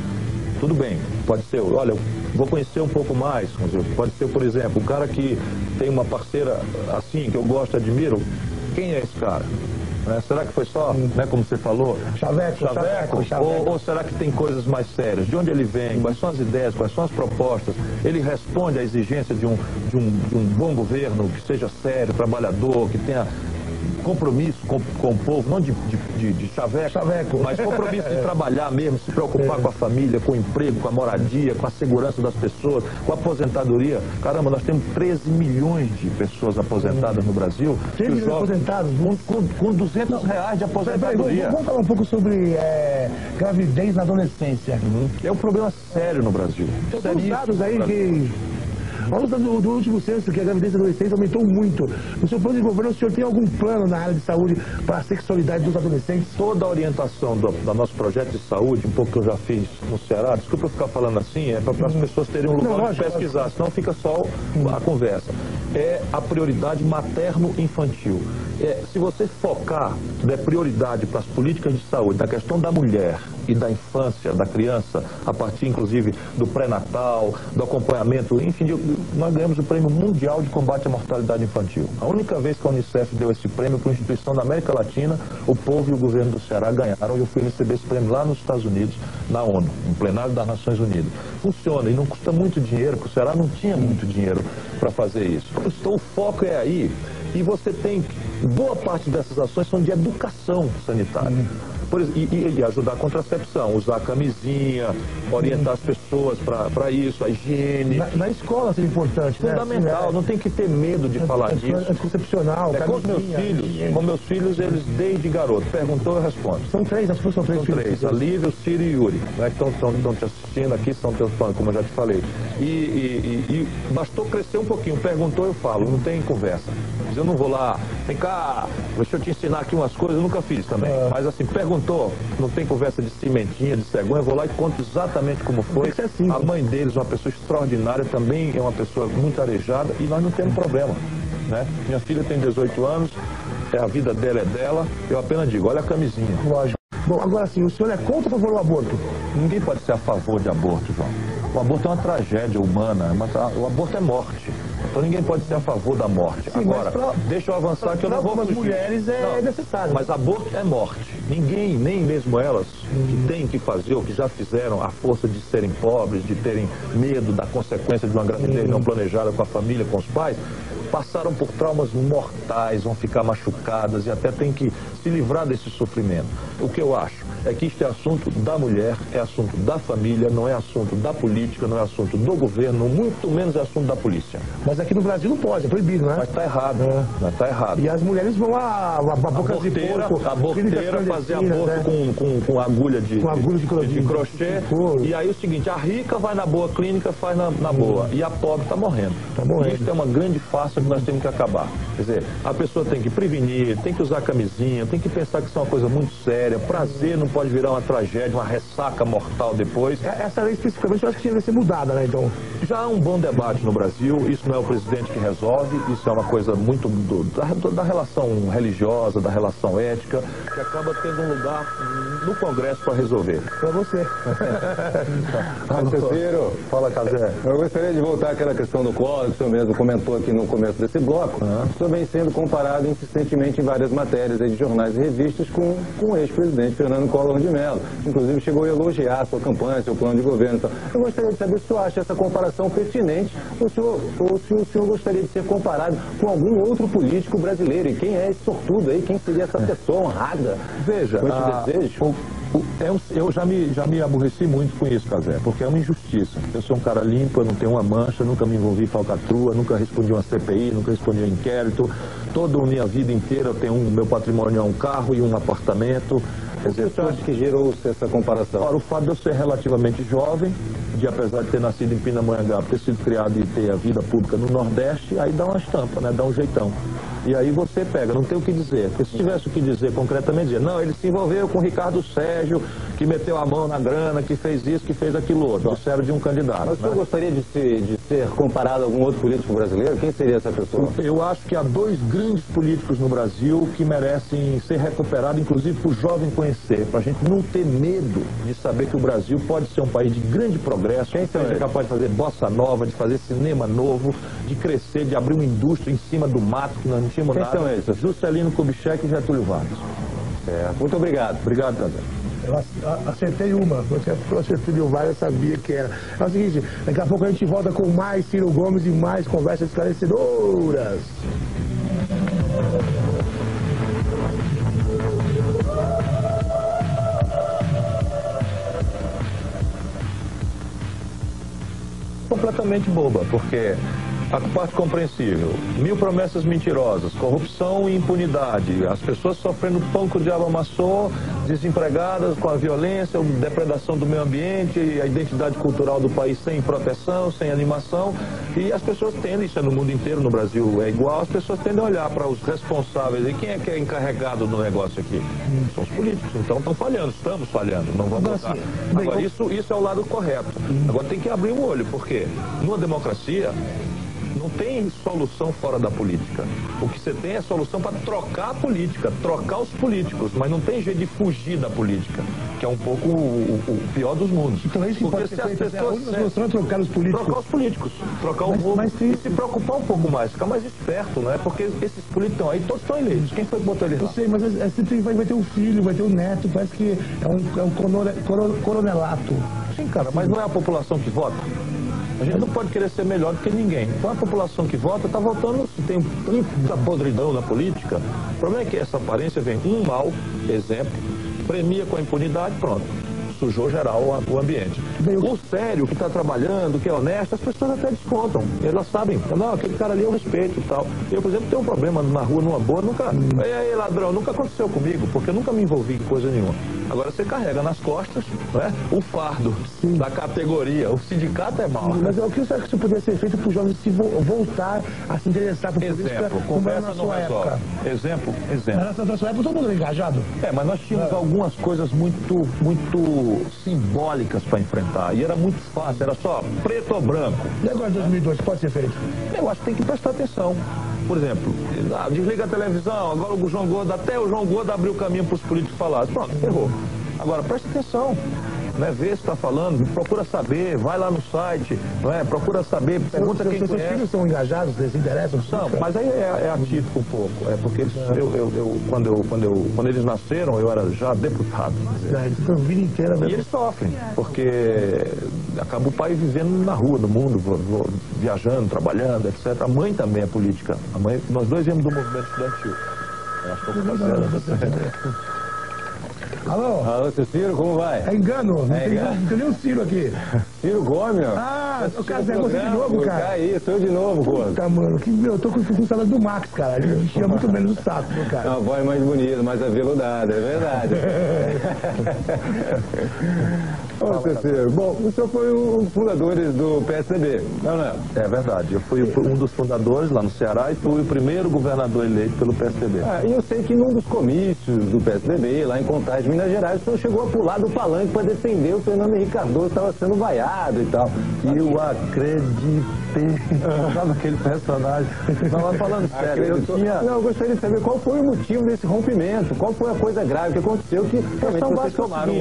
tudo bem, pode ser, olha, eu vou conhecer um pouco mais, pode ser, por exemplo, um cara que tem uma parceira assim, que eu gosto, admiro, quem é esse cara? Será que foi só, como você falou, chaveco? Ou será que tem coisas mais sérias? De onde ele vem? Quais são as ideias? Quais são as propostas? Ele responde à exigência de um bom governo que seja sério, trabalhador, que tenha compromisso com o povo, não de chaveco, mas compromisso de trabalhar mesmo, se preocupar com a família, com o emprego, com a moradia, com a segurança das pessoas, com a aposentadoria. Caramba, nós temos 13 milhões de pessoas aposentadas no Brasil. 13 milhões aposentados? Com R$200 de aposentadoria. Vamos falar um pouco sobre gravidez na adolescência. É um problema sério no Brasil. Tem dados aí que... Vamos do último censo, que a gravidez da adolescência aumentou muito. No seu plano de governo, o senhor tem algum plano na área de saúde para a sexualidade dos adolescentes? Toda a orientação do nosso projeto de saúde, um pouco que eu já fiz no Ceará, desculpa eu ficar falando assim, é para as pessoas terem um lugar de pesquisar, senão fica só a conversa. É a prioridade materno-infantil. Se você focar, der prioridade para as políticas de saúde, na questão da mulher e da infância, da criança, a partir inclusive do pré-natal, do acompanhamento, enfim, nós ganhamos o Prêmio Mundial de Combate à Mortalidade Infantil. A única vez que a Unicef deu esse prêmio para uma instituição da América Latina, o povo e o governo do Ceará ganharam, e eu fui receber esse prêmio lá nos Estados Unidos, na ONU, no plenário das Nações Unidas. Funciona e não custa muito dinheiro, porque o Ceará não tinha muito dinheiro para fazer isso. Então o foco é aí, e você tem, boa parte dessas ações são de educação sanitária. E ajudar a contracepção, usar camisinha, orientar as pessoas para isso, a higiene. Na escola seria importante, fundamental, não tem que ter medo de falar disso. Anticoncepcional, com meus filhos, eles desde garoto, perguntou, eu respondo. São três, as pessoas são três filhos. A Lívia, o Ciro e o Yuri, que estão te assistindo aqui, são teus fãs, como eu já te falei. E bastou crescer um pouquinho, perguntou, eu falo, não tem conversa. Eu não vou lá, vem cá, deixa eu te ensinar aqui umas coisas, eu nunca fiz também. Mas assim, perguntou, não tem conversa de cimentinha, de cegonha, eu vou lá e conto exatamente como foi. Assim, a mãe deles, uma pessoa extraordinária, também é uma pessoa muito arejada e nós não temos problema. Minha filha tem 18 anos, a vida dela é dela, eu apenas digo, olha a camisinha. Lógico. Bom, agora sim, o senhor é contra ou a favor do aborto? Ninguém pode ser a favor de aborto, João. O aborto é uma tragédia humana, o aborto é morte. Então ninguém pode ser a favor da morte. Sim, agora, deixa eu avançar que eu não vou fugir. Para as mulheres é necessário. Mas aborto é morte. Ninguém, nem mesmo elas, que têm que fazer ou que já fizeram a força de serem pobres, de terem medo da consequência de uma gravidez não planejada com a família, com os pais, passaram por traumas mortais, vão ficar machucadas e até tem que se livrar desse sofrimento. O que eu acho é que isto é assunto da mulher, é assunto da família, não é assunto da política, não é assunto do governo, muito menos é assunto da polícia. Mas aqui no Brasil não pode, é proibido, né? Mas está errado, tá errado. E as mulheres vão a boca de porco, a aborteira fazer aborto com agulha de crochê. E aí o seguinte, a rica vai na boa clínica, faz na boa, e a pobre está morrendo. Isso é uma grande farsa que nós temos que acabar. Quer dizer, a pessoa tem que prevenir, tem que usar camisinha, tem que pensar que isso é uma coisa muito séria. Prazer não pode virar uma tragédia, uma ressaca mortal depois. Essa lei especificamente eu acho que tinha que ser mudada, né, então? Já há um bom debate no Brasil, isso não é o presidente que resolve, isso é uma coisa muito da relação religiosa, da relação ética, que acaba tendo um lugar no Congresso para resolver. Para você. Ciro, fala, Cazé. Eu gostaria de voltar àquela questão do Collor, que o senhor mesmo comentou aqui no começo desse bloco. O senhor vem sendo comparado insistentemente em várias matérias de jornais e revistas com o ex-presidente Fernando Collor de Mello. Inclusive chegou a elogiar a sua campanha, seu plano de governo. Então, eu gostaria de saber se o senhor acha essa comparação pertinente ou se o senhor gostaria de ser comparado com algum outro político brasileiro. E quem é esse sortudo aí? Quem seria essa pessoa honrada? Veja, com esse desejo? Eu já me aborreci muito com isso, Cazé, porque é uma injustiça. Eu sou um cara limpo, eu não tenho uma mancha, nunca me envolvi em falcatrua, nunca respondi uma CPI, nunca respondi um inquérito. Toda a minha vida inteira eu tenho meu patrimônio é um carro e um apartamento. Quer dizer, o que você acha que gerou essa comparação? Ora, o fato de eu ser relativamente jovem, de, apesar de ter nascido em Pindamonhangaba, ter sido criado e ter a vida pública no Nordeste, aí dá uma estampa, né? Dá um jeitão. E aí você pega, não tem o que dizer. Porque se tivesse o que dizer concretamente, dizer, não, ele se envolveu com o Ricardo Sérgio, que meteu a mão na grana, que fez isso, que fez aquilo outro. Disseram de um candidato. Mas o senhor gostaria de ser comparado a algum outro político brasileiro? Quem seria essa pessoa? Eu acho que há dois grandes políticos no Brasil que merecem ser recuperados, inclusive para o jovem conhecer, para a gente não ter medo de saber que o Brasil pode ser um país de grande progresso, que é capaz de fazer bossa nova, de fazer cinema novo, de crescer, de abrir uma indústria em cima do mato, que nós não tínhamos nada. Quem são esses? Juscelino Kubitschek e Getúlio Vargas. Muito obrigado. Obrigado, Cazé. Eu acertei uma, porque eu acertei o VAR, eu sabia que era. É o seguinte, daqui a pouco a gente volta com mais Ciro Gomes e mais conversas esclarecedoras. Completamente boba, porque a parte compreensível, 1000 promessas mentirosas, corrupção e impunidade, as pessoas sofrendo pão que o diabo amassou, desempregadas com a violência, a depredação do meio ambiente, a identidade cultural do país sem proteção, sem animação, e as pessoas tendem, isso é no mundo inteiro, no Brasil é igual, as pessoas tendem a olhar para os responsáveis, e quem é que é encarregado do negócio aqui? São os políticos, então estão falhando, estamos falhando, não vamos votar. Agora, isso é o lado correto. Agora tem que abrir o olho, porque numa democracia não tem solução fora da política. O que você tem é solução para trocar a política, trocar os políticos, mas não tem jeito de fugir da política, que é um pouco o pior dos mundos. Então é isso que porque pode se ser as feito, pessoas é trocar os políticos. Trocar os políticos, trocar o mundo e se preocupar um pouco mais, ficar mais esperto, né? Porque esses políticos estão aí, todos estão eleitos. Quem foi que botou eles lá? Eu sei, mas sempre vai ter um filho, vai ter um neto, parece que é um coronelato. Sim, cara, mas não é a população que vota. A gente não pode querer ser melhor do que ninguém. Então a população que vota está votando, se tem tanta podridão na política. O problema é que essa aparência vem um mau exemplo, premia com a impunidade, pronto. Sujou geral o ambiente. O sério, que está trabalhando, que é honesto, as pessoas até descontam. Elas sabem, não, aquele cara ali eu respeito e tal. Eu, por exemplo, tenho um problema na rua, numa boa, nunca... Ei, aí, ladrão, nunca aconteceu comigo, porque eu nunca me envolvi em coisa nenhuma. Agora você carrega nas costas, né, o fardo da categoria. O sindicato é mau. Mas o que você acha que isso poderia ser feito para os jovens se voltar a se interessar por política? Exemplo, conversa não resolve. Exemplo. Na sua época todo mundo era engajado? Mas nós tínhamos algumas coisas muito simbólicas para enfrentar. E era muito fácil, era só preto ou branco. E agora 2002, pode ser feito? Eu acho que tem que prestar atenção. Por exemplo, desliga a televisão, agora o João Gordo, até o João Gordo abriu o caminho para os políticos falarem. Pronto, errou. Agora, presta atenção. Né, vê se está falando, procura saber, vai lá no site, não é? Procura saber, pergunta quem conhece. Seus filhos são engajados, eles se interessam? São, mas aí é atípico um pouco, porque quando eles nasceram, eu era já deputado. Eles estão a vida inteira. E eles sofrem, porque acaba o pai vivendo na rua, no mundo, viajando, trabalhando, etc. A mãe também é política. A mãe, nós dois viemos do movimento estudantil. Eu acho que Alô, seu Ciro, como vai? É engano, não tem nem um Ciro aqui. Ciro Gomes, ó. Ah, o cara, é você de novo, cara? Aí, sou de novo, pô. Tá, mano, eu tô com o salário do Max, cara. Ele enchia muito menos o saco, meu cara. A voz mais bonita, mais aveludada, é verdade. Ô, seu Ciro, bom, o senhor foi um dos fundadores do PSDB, não é? É verdade, eu fui um dos fundadores lá no Ceará e fui o primeiro governador eleito pelo PSDB. E eu sei que num dos comícios do PSDB, lá em Contagem, Minas Gerais, o senhor chegou a pular do palanque para defender o Fernando Henrique Cardoso, estava sendo vaiado e tal. E eu acreditei. Sabe aquele personagem? Estava falando sério. Eu gostaria de saber qual foi o motivo desse rompimento, qual foi a coisa grave que aconteceu, que realmente vocês tomaram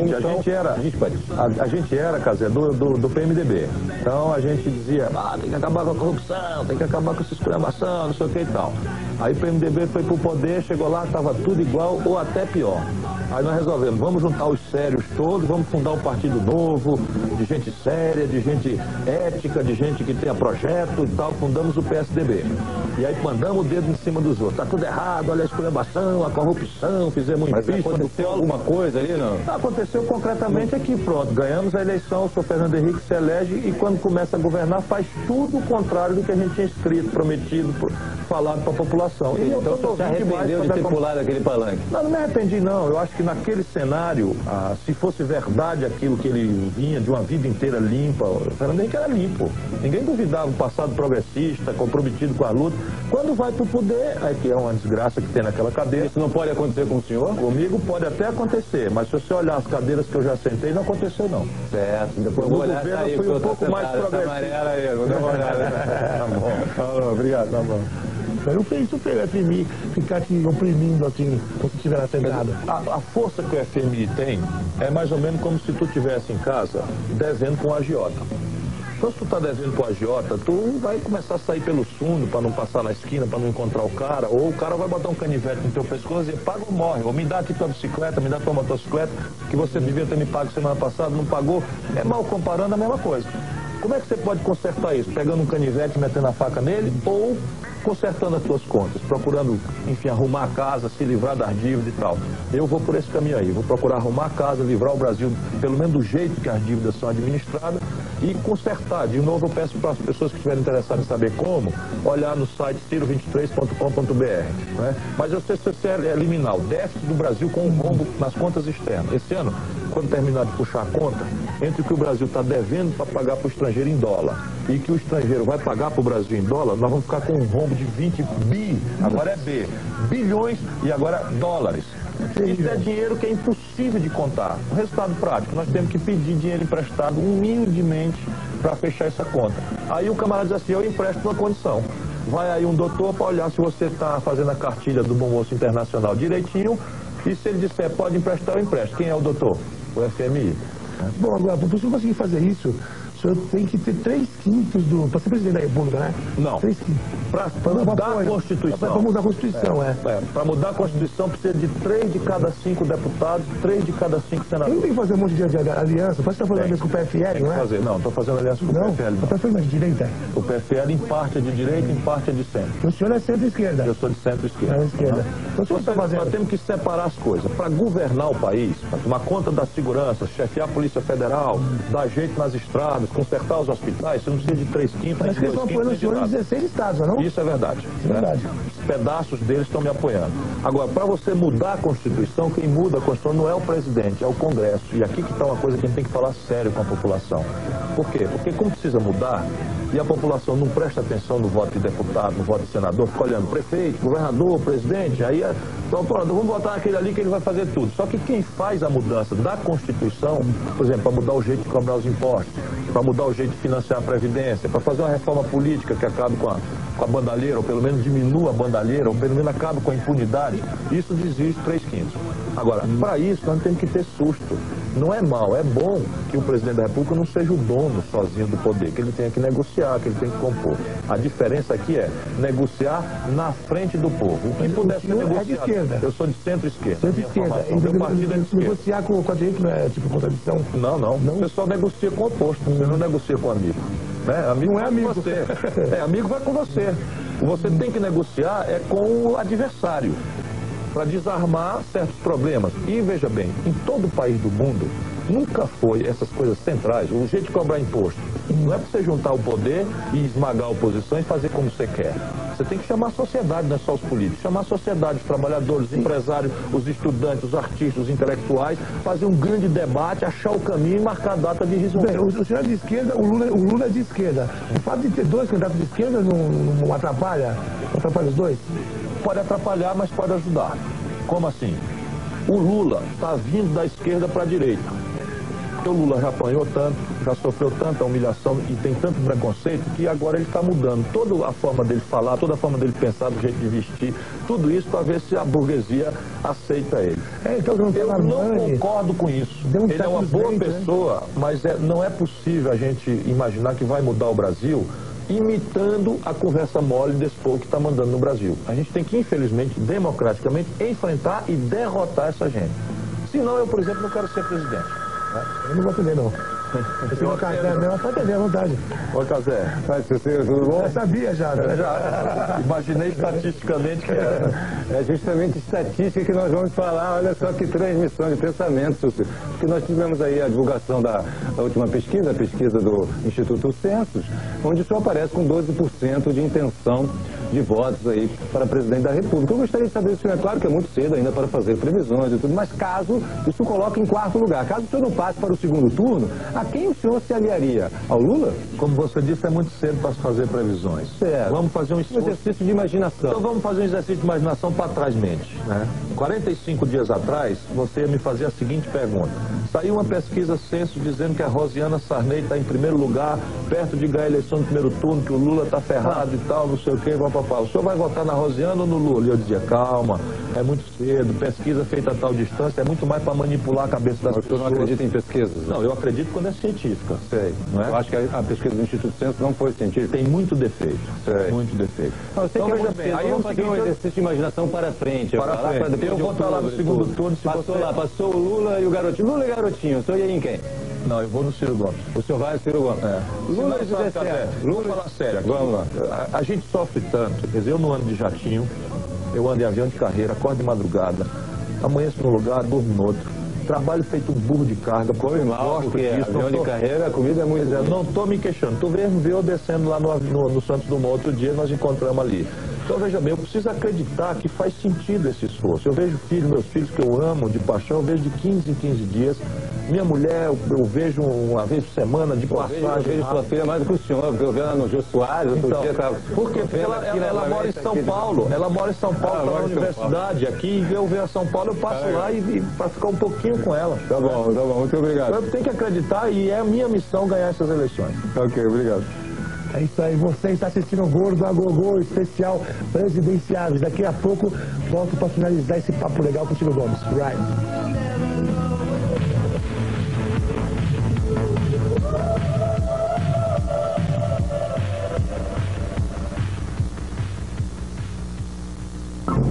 a gente era, Cazé, do PMDB. Então a gente dizia, tem que acabar com a corrupção, tem que acabar com essa esculhambação, não sei o que e tal. Aí o PMDB foi pro poder, chegou lá, estava tudo igual ou até pior. Aí nós resolvemos, vamos juntar os sérios todos, vamos fundar um partido novo, de gente séria, de gente ética, de gente que tenha projeto e tal, fundamos o PSDB. E aí mandamos o dedo em cima dos outros. Tá tudo errado, olha a esculhambação, a corrupção, fizemos um impeachment. Mas aconteceu alguma coisa ali, não? Aconteceu concretamente aqui, pronto, ganhamos a eleição, o senhor Fernando Henrique se elege e quando começa a governar faz tudo o contrário do que a gente tinha escrito, prometido, falado para a população. Então você se arrependeu de ter pulado aquele palanque? Não me arrependi não, eu acho que naquele cenário, se fosse verdade aquilo que ele vinha de uma vida inteira limpa, o Fernando Henrique era limpo. Ninguém duvidava o passado progressista, comprometido com a luta. Quando vai para o poder, aí que é uma desgraça que tem naquela cadeira. Isso não pode acontecer com o senhor? Comigo pode até acontecer, mas se você olhar as cadeiras que eu já sentei, não aconteceu não. Certo, depois no governo eu fui um pouco mais progressista. Vou dar uma olhada. Tá bom. Falou, obrigado, tá bom. Eu fiz o FMI ficar te oprimindo assim, quando você estiver na sentada. A força que o FMI tem é mais ou menos como se tu estivesse em casa devendo com um agiota. Então, se tu tá devendo com o agiota, tu vai começar a sair pelos fundos para não passar na esquina, para não encontrar o cara, ou o cara vai botar um canivete no teu pescoço e dizer, paga ou morre, ou me dá aqui tua bicicleta, me dá tua motocicleta, que você devia ter me pago semana passada, não pagou. É mal comparando a mesma coisa. Como é que você pode consertar isso? Pegando um canivete e metendo a faca nele, ou consertando as suas contas, procurando, enfim, arrumar a casa, se livrar das dívidas e tal. Eu vou por esse caminho aí, vou procurar arrumar a casa, livrar o Brasil, pelo menos do jeito que as dívidas são administradas, e consertar. De novo, eu peço para as pessoas que estiverem interessadas em saber como, olhar no site ciro23.com.br. Né? Mas eu sei se você eliminar o déficit do Brasil com um rombo nas contas externas. Esse ano, quando terminar de puxar a conta, entre o que o Brasil está devendo para pagar para o estrangeiro em dólar e que o estrangeiro vai pagar para o Brasil em dólar, nós vamos ficar com um rombo de 20 bi, agora é B, bilhões e agora dólares. Isso é dinheiro que é impossível de contar. O resultado prático, nós temos que pedir dinheiro emprestado humildemente para fechar essa conta. Aí o camarada diz assim, eu empresto uma condição. Vai aí um doutor para olhar se você está fazendo a cartilha do Bom Moço Internacional direitinho, e se ele disser pode emprestar, eu empresto. Quem é o doutor? O FMI. Bom, agora, para você conseguir fazer isso, o senhor tem que ter 3/5 do... Para ser presidente da República, né? Não. 3/5. Para mudar a Constituição. Para mudar a Constituição, Para mudar a Constituição precisa de 3 de cada 5 deputados, 3 de cada 5 senadores. Não tem que fazer um monte de aliança? Parece que está fazendo aliança com o PFL, não é? Fazer. Não, estou fazendo aliança com o PFL. O PFL é de direita? O PFL em parte é de direita, em parte é de centro. O senhor é centro-esquerda? Eu sou de centro-esquerda. Esquerda. Então, o senhor está fazendo... Nós temos que separar as coisas. Para governar o país, para tomar conta da segurança, chefiar a Polícia Federal, dar jeito nas estradas, consertar os hospitais, você não precisa de 3/5, Mas que estão apoiando o senhor em 16 estados, não? Isso é verdade. É verdade. Pedaços deles estão me apoiando. Agora, para você mudar a Constituição, quem muda a Constituição não é o presidente, é o Congresso. E aqui que está uma coisa que a gente tem que falar sério com a população. Por quê? Porque como precisa mudar, e a população não presta atenção no voto de deputado, no voto de senador, fica olhando prefeito, governador, presidente, aí então, pronto, vamos votar naquele ali que ele vai fazer tudo. Só que quem faz a mudança da Constituição, por exemplo, para mudar o jeito de cobrar os impostos, para mudar o jeito de financiar a Previdência, para fazer uma reforma política que acabe com a bandalheira, ou pelo menos diminua a bandalheira, ou pelo menos acabe com a impunidade, isso exige 3/5. Agora, para isso, nós temos que ter susto. Não é mal, é bom que o presidente da República não seja o dono sozinho do poder, que ele tenha que negociar, que ele tenha que compor. A diferença aqui é negociar na frente do povo. O que puder ser negociado. Eu sou de centro-esquerda. Centro-esquerda. Negociar com a direita não é tipo contradição? Não. O pessoal negocia com o oposto, você não negocia com o amigo. Né? Amigo não é amigo. Com você. Amigo vai com você. Você tem que negociar com o adversário, para desarmar certos problemas. E veja bem, em todo país do mundo, nunca foi essas coisas centrais, o jeito de cobrar imposto. Não é para você juntar o poder e esmagar a oposição e fazer como você quer. Você tem que chamar a sociedade, não é só os políticos, chamar a sociedade, os trabalhadores, os empresários, os estudantes, os artistas, os intelectuais, fazer um grande debate, achar o caminho e marcar a data de resolver. Bem, o senhor é de esquerda, o Lula é de esquerda. O fato de ter dois candidatos de esquerda não atrapalha? Não atrapalha os dois? Pode atrapalhar, mas pode ajudar. Como assim? O Lula está vindo da esquerda para a direita. Porque o Lula já apanhou tanto, já sofreu tanta humilhação e tem tanto preconceito que agora ele está mudando toda a forma dele falar, toda a forma dele pensar, do jeito de vestir, tudo isso para ver se a burguesia aceita ele. Então, eu não concordo com isso. Ele é uma boa pessoa, mas não é possível a gente imaginar que vai mudar o Brasil imitando a conversa mole desse povo que está mandando no Brasil. A gente tem que, infelizmente, democraticamente, enfrentar e derrotar essa gente. Senão, eu, por exemplo, não quero ser presidente. Eu não vou atender, não. Eu tenho uma carteira mesmo, pode atender à vontade. Ô, Cazé, tudo bom? Eu sabia já, né? Já imaginei estatisticamente que era. É justamente estatística que nós vamos falar. Olha só que transmissão de pensamento, porque nós tivemos aí a divulgação da última pesquisa, a pesquisa do Instituto Census, onde só aparece com 12% de intenção de votos aí para presidente da República. Eu gostaria de saber se o senhor, é claro que é muito cedo ainda para fazer previsões e tudo, mas caso isso coloque em quarto lugar, caso o senhor não passe para o segundo turno, a quem o senhor se aliaria? Ao Lula? Como você disse, é muito cedo para se fazer previsões. Certo. Vamos fazer um exercício de imaginação. Então vamos fazer um exercício de imaginação para trás mente, né? 45 dias atrás, você ia me fazer a seguinte pergunta. Saiu uma pesquisa Censo dizendo que a Rosiana Sarney está em primeiro lugar, perto de ganhar a eleição no primeiro turno, que o Lula está ferrado e tal, não sei o quê, papapá. O senhor vai votar na Rosiana ou no Lula? E eu dizia, calma, é muito cedo, pesquisa feita a tal distância, é muito mais para manipular a cabeça das pessoas. O senhor não acredita em pesquisas? Não, eu acredito quando é científica. Sei. Não é? Eu acho que a pesquisa do Instituto Censo não foi científica. Tem muito defeito. Sei. Muito defeito. Não, eu sei então, que é veja muito bem, cedo. aí Vamos fazer um exercício de imaginação para frente. Para frente. Eu vou estar lá no segundo turno. Passou o Lula e o garotinho. Lula e garotinho, o senhor ia em quem? Não, eu vou no Ciro Gomes. O senhor vai no Ciro Gomes? É. Lula e José Serra. Vamos falar sério aqui. Vamos lá. A gente sofre tanto. Quer dizer, eu não ando de jatinho, eu ando em avião de carreira, acordo de madrugada, amanheço num lugar, durmo no outro. Trabalho feito um burro de carga. Come mal, porque avião de carreira, a comida é muito... Não estou me queixando. Tu mesmo viu eu descendo lá no Santos Dumont outro dia, nós encontramos ali. Então, veja bem, eu preciso acreditar que faz sentido esse esforço. Eu vejo meus filhos que eu amo de paixão, eu vejo de 15 em 15 dias. Minha mulher, eu vejo uma vez por semana de passagem. Eu vejo sua filha mais do que o senhor, porque eu vi ela no Jô Soares, outro dia estava... Por quê? Porque ela mora em São Paulo. Ela mora em São Paulo, está na universidade aqui, e eu venho a São Paulo, eu passo lá e para ficar um pouquinho com ela. Tá bom, muito obrigado. Eu tenho que acreditar e é a minha missão ganhar essas eleições. Ok, obrigado. É isso aí, você está assistindo o Gordo a Gogô especial presidenciáveis. Daqui a pouco volto para finalizar esse papo legal com o Ciro Gomes. Right.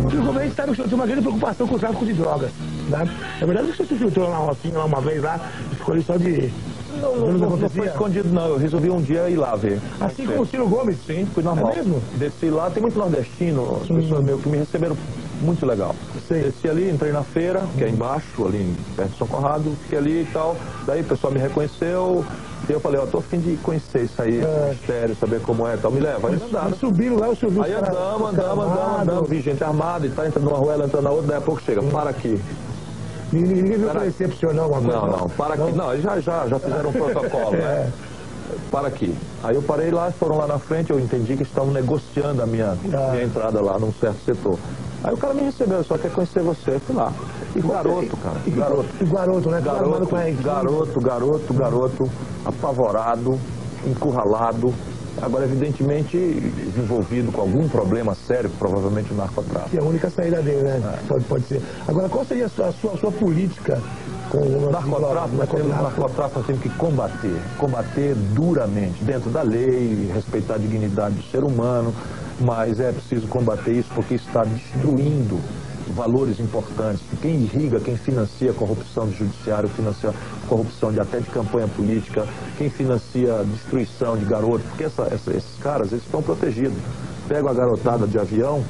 Ciro Gomes está no show, tem uma grande preocupação com o tráfico de drogas. Né? Na verdade, você se filtrou na rocinha lá uma vez lá e ficou ali só de... Não foi escondido, não. Eu resolvi um dia ir lá ver. Assim como o Ciro Gomes? Sim, fui normal. É mesmo? Desci lá, tem muito nordestino, as pessoas meio que me receberam muito legal. Sei. Desci ali, entrei na feira, que é embaixo, ali perto de São Conrado, fiquei ali e tal. Daí o pessoal me reconheceu. E eu falei, ó, tô a fim de conhecer isso aí, mistério, saber como é e tal. Me leva. Aí andaram. Subiram lá, eu subi. Aí andamos, vi gente armada e tá entrando numa rua, ela entrando na outra, daí a pouco chega, para aqui. Ninguém viu recepcionar alguma coisa? Não, para aqui. Não, eles já fizeram um protocolo, né? Para aqui. Aí eu parei lá, foram lá na frente, eu entendi que estavam negociando a minha entrada lá num certo setor. Aí o cara me recebeu, só quer conhecer você. Eu fui lá. E garoto, cara. Garoto, né? Garoto, apavorado, encurralado. Agora, evidentemente, envolvido com algum problema sério, provavelmente o narcotráfico. Que é a única saída dele, né? Pode ser. Agora, qual seria a sua política com o narcotráfico? O narcotráfico nós temos que combater duramente, dentro da lei, respeitar a dignidade do ser humano, mas é preciso combater isso porque está destruindo valores importantes. Quem irriga, quem financia a corrupção do judiciário, financia a corrupção até de campanha política, quem financia a destruição de garotos, porque esses caras, eles estão protegidos. Pegam a garotada de avião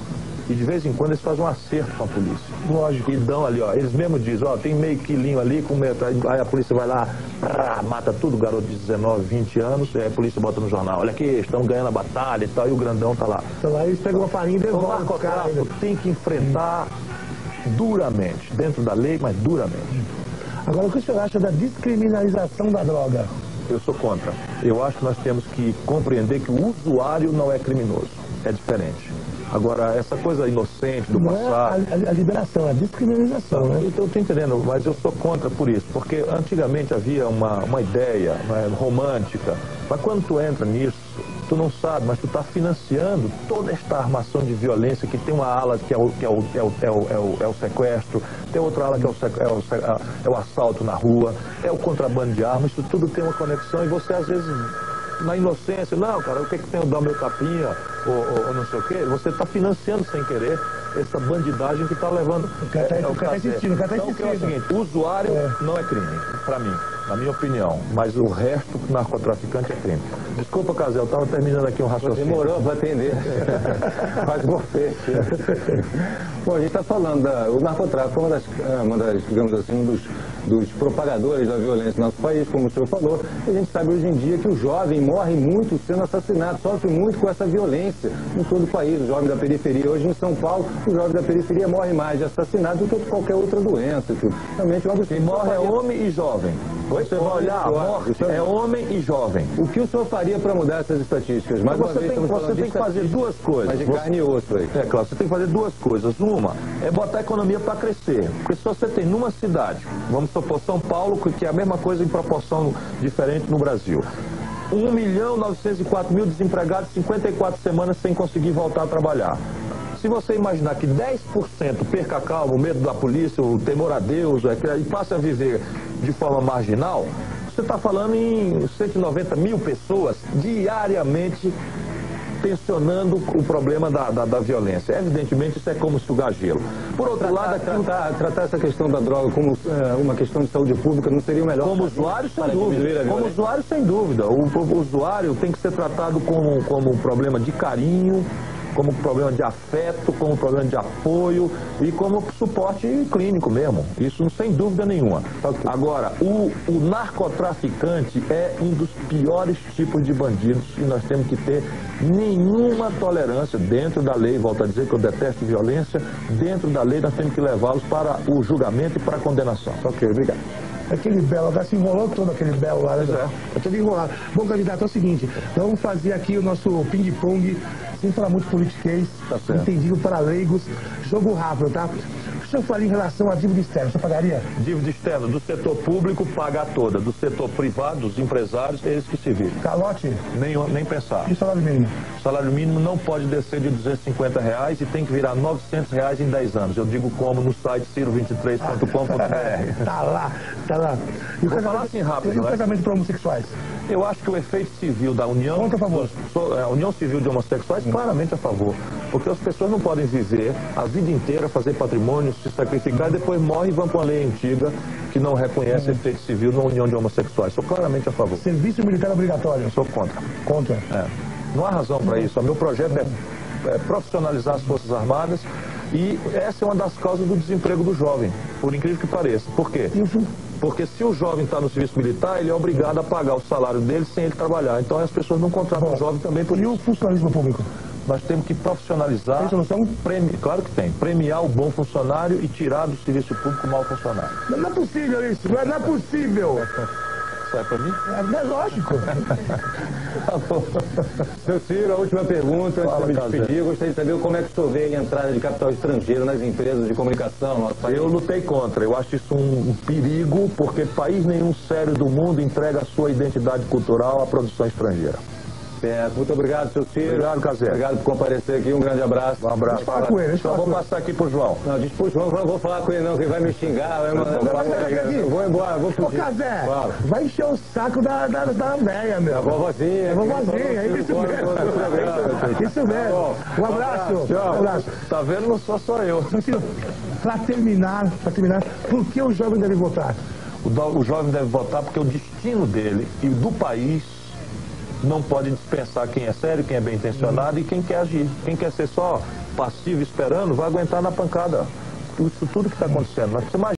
e de vez em quando eles fazem um acerto com a polícia. Lógico. E dão ali, ó, eles mesmos dizem, ó, tem meio quilinho ali, aí a polícia vai lá, mata tudo, garoto de 19, 20 anos, aí a polícia bota no jornal, olha aqui, estão ganhando a batalha e tal, e o grandão tá lá. Então lá eles pegam uma farinha e devolvem. O narcotráfico tem que enfrentar duramente, dentro da lei, mas duramente. Agora, o que o senhor acha da descriminalização da droga? Eu sou contra. Eu acho que nós temos que compreender que o usuário não é criminoso, é diferente. Agora, essa coisa inocente do passado... Não é a liberação, é a descriminalização, né? Eu estou entendendo, mas eu sou contra por isso, porque antigamente havia uma ideia, né, romântica, mas quando tu entra nisso, tu não sabe, mas tu está financiando toda esta armação de violência, que tem uma ala que é o sequestro, tem outra ala que é o assalto na rua, é o contrabando de armas, isso tudo tem uma conexão e você às vezes... Na inocência, não, cara, o que tem o dar meu tapinha, ou não sei o quê, você está financiando sem querer essa bandidagem que está levando. O cara tá insistindo, o cara tá então, insistindo. é o seguinte, o usuário não é crime, para mim, na minha opinião, mas o resto, narcotraficante é crime. Desculpa, Casé, eu estava terminando aqui um raciocínio. Demorou para atender. Faz você. Bom, a gente está falando o narcotráfico é uma das, digamos assim, dos propagadores da violência no nosso país, como o senhor falou. A gente sabe hoje em dia que o jovem morre muito sendo assassinado, sofre muito com essa violência em todo o país. O jovem da periferia, hoje em São Paulo, o jovem da periferia morre mais de assassinado do que de qualquer outra doença. Realmente, quem morre é homem e jovem. Você vai olhar, a morte é homem e jovem. O que o senhor faria para mudar essas estatísticas? Mais uma vez, você tem que fazer duas coisas. Mas de carne e osso aí. É claro, você tem que fazer duas coisas. Uma é botar a economia para crescer. Porque se você tem numa cidade, vamos supor São Paulo, que é a mesma coisa em proporção diferente no Brasil. 1.904.000 desempregados, 54 semanas sem conseguir voltar a trabalhar. Se você imaginar que 10% perca a calma, o medo da polícia, o temor a Deus, e passe a viver de forma marginal, você está falando em 190 mil pessoas diariamente tensionando o problema da violência. Evidentemente, isso é como sugar gelo. Por outro lado, tratar essa questão da droga como uma questão de saúde pública não seria o melhor? Como usuário, sem dúvida. Como usuário, sem dúvida. O usuário tem que ser tratado como um problema de carinho, como problema de afeto, como problema de apoio e como suporte clínico mesmo. Isso sem dúvida nenhuma. Agora, o narcotraficante é um dos piores tipos de bandidos e nós temos que ter nenhuma tolerância dentro da lei. Volto a dizer que eu detesto violência. Dentro da lei nós temos que levá-los para o julgamento e para a condenação. Ok, obrigado. Aquele belo, agora se enrolou todo aquele belo lá, né? Tá tudo enrolado. Bom, candidato, é o seguinte, nós vamos fazer aqui o nosso ping-pong, sem falar muito politiquês, entendido para leigos, jogo rápido, tá? O senhor falaria em relação à dívida externa, o senhor pagaria? Dívida externa do setor público, pagar toda. Do setor privado, dos empresários, eles que se viram. Calote? Nem pensar. E o salário mínimo? O salário mínimo não pode descer de R$250 e tem que virar R$900 em 10 anos. Eu digo como no site ciro23.com.br. Tá lá. E vou falar assim rápido. E o casamento para homossexuais? Eu acho que o efeito civil da união... Contra a favor? A união civil de homossexuais, claramente a favor. Porque as pessoas não podem viver a vida inteira, fazer patrimônio, se sacrificar e depois morrem e vão para uma lei antiga que não reconhece efeito civil na união de homossexuais. Sou claramente a favor. Serviço militar obrigatório? Sou contra. Contra? É. Não há razão para isso. O meu projeto é profissionalizar as Forças Armadas e essa é uma das causas do desemprego do jovem, por incrível que pareça. Por quê? Porque se o jovem está no serviço militar, ele é obrigado a pagar o salário dele sem ele trabalhar. Então as pessoas não contratam o jovem também por isso. E o funcionalismo público? Nós temos que profissionalizar. Tem solução? Claro que tem. Premiar o bom funcionário e tirar do serviço público o mau funcionário. Não é possível isso, não é possível. Isso é para mim? É lógico. Tá bom. Seu Ciro, a última pergunta, antes de me despedir, eu gostaria de saber como é que o senhor vê a entrada de capital estrangeiro nas empresas de comunicação no nosso país. Eu lutei contra. Eu acho isso um perigo, porque país nenhum sério do mundo entrega a sua identidade cultural à produção estrangeira. Certo. Muito obrigado, seu Ciro. Obrigado, Casé. Obrigado por comparecer aqui. Um grande abraço. Um abraço. Deixa eu falar com ele. Só vou passar aqui pro João. Não, diz pro João, não vou falar com ele não, que ele vai me xingar. Eu vou embora, vou fugir. Ô, Casé, vai encher o saco da velha, meu. A vovozinha. É vovozinha, é isso mesmo. Isso mesmo. Um abraço. Tchau. Um abraço. Tá vendo? Não sou só eu. Para terminar, por que o jovem deve votar? O jovem deve votar porque o destino dele e do país não pode dispensar quem é sério, quem é bem intencionado e quem quer agir. Quem quer ser só passivo esperando vai aguentar na pancada. Isso tudo que está acontecendo. Mas você imagina